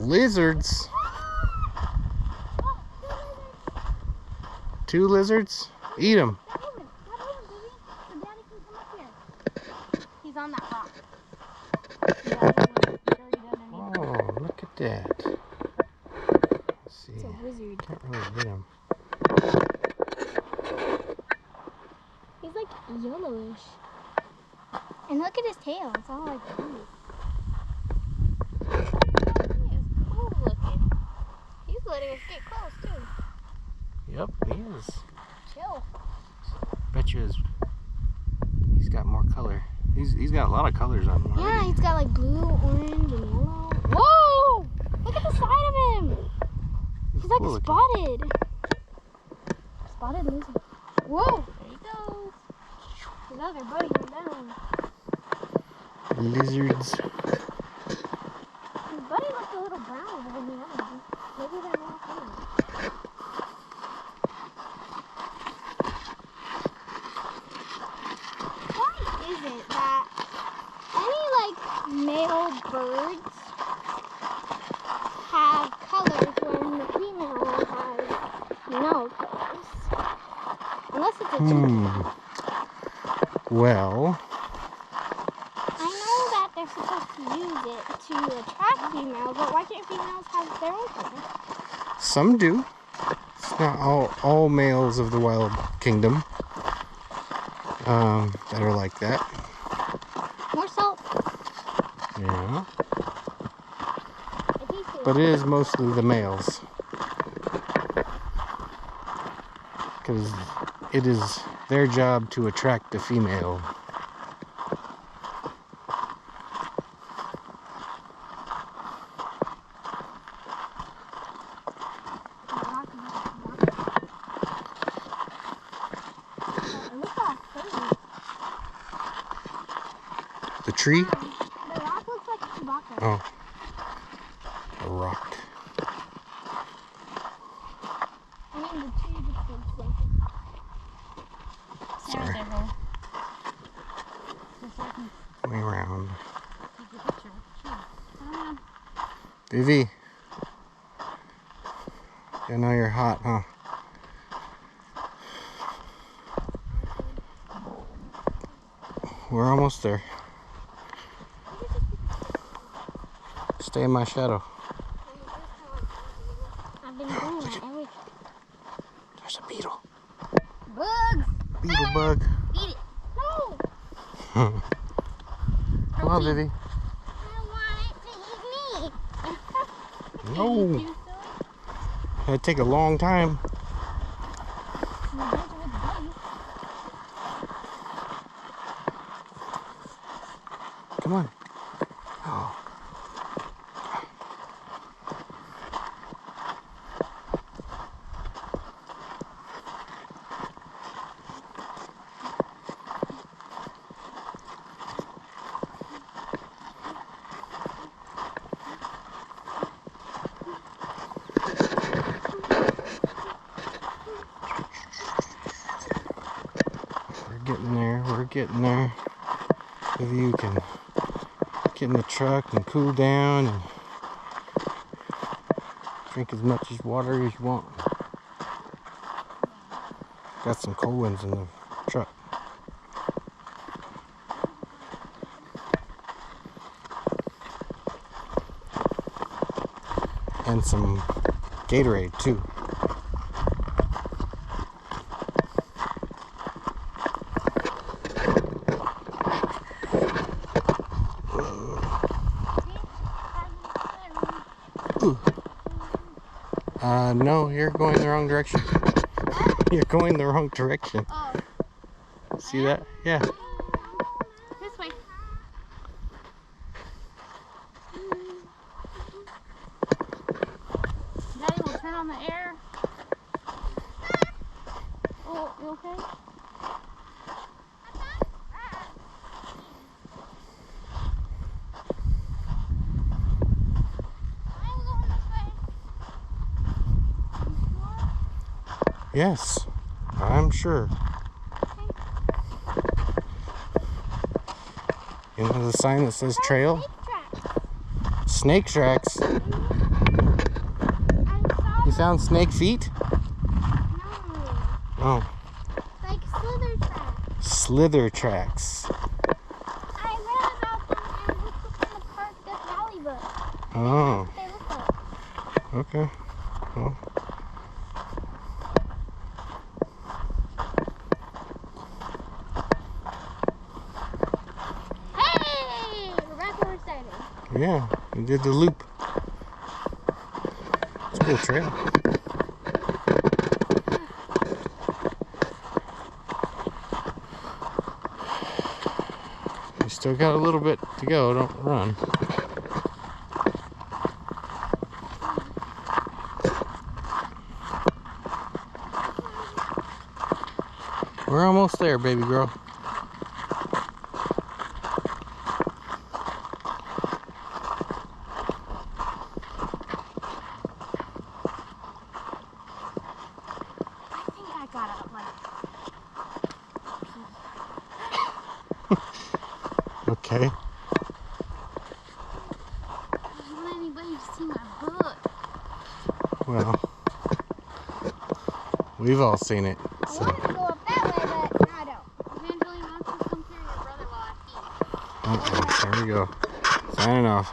Lizards. 2 lizards? Eat them. He's on that rock. Oh, look at that. Let's see. It's a wizard. Can't really get him. He's like yellowish. And look at his tail. It's all like blue. He is cool looking. He's letting us get close too. Yep, he is. Chill. Bet you he's got more color. He's got a lot of colors on him already. Yeah, he's got like blue, orange, and yellow. Whoa! Look at the side of him. He's like cool spotted. Spotted lizard. Whoa! There he goes. Another buddy went down. Lizards. His buddy looked a little brown than the other one. Maybe they're more common. Why is it that any like male birds have colors when the female one has no colors? Unless it's a two-tone. Well, I know that they're supposed to use it to attract females, but why can't females have their own color? some do. It's not all males of the wild kingdom that are like that. More salt. Yeah. But it is mostly the males. Because it is their job to attract the female. The tree? The rock looks like Chewbacca. Oh. A rock. I mean, the tree just looks like Sorry. Coming around. Vivi. I know you're hot, huh? We're almost there. Stay in my shadow. I've been doing that every. There's a beetle. Bugs! Beetle bug. Eat it! No! Come on, Vivi. I want it to eat me! No. It'd take a long time. Come on. Oh. We're getting there. If you can get in the truck and cool down and drink as much water as you want. Got some cold ones in the truck. And some Gatorade too. No, you're going the wrong direction. You're going the wrong direction. Oh. See that? Yeah. This way. Daddy will turn on the air. Oh, you okay? Yes, I'm sure. You know the sign that says trail? Snake tracks. Snake tracks. You found snake feet? No. Oh. Like slither tracks. Slither tracks. I read about them and looked up in the Park Death Valley book. Oh. That's what they look like. Okay. Well. Hey! We're back where we started. Yeah, we did the loop. It's a cool trail. You still got a little bit to go, don't run. We're almost there, baby girl. I got it, like, Okay. I don't want anybody to see my butt. Well, we've all seen it. I So. wanted to go up that way, but now I don't. Evangeline wants to come carry your brother while I eat. Okay, there we go. Signing off.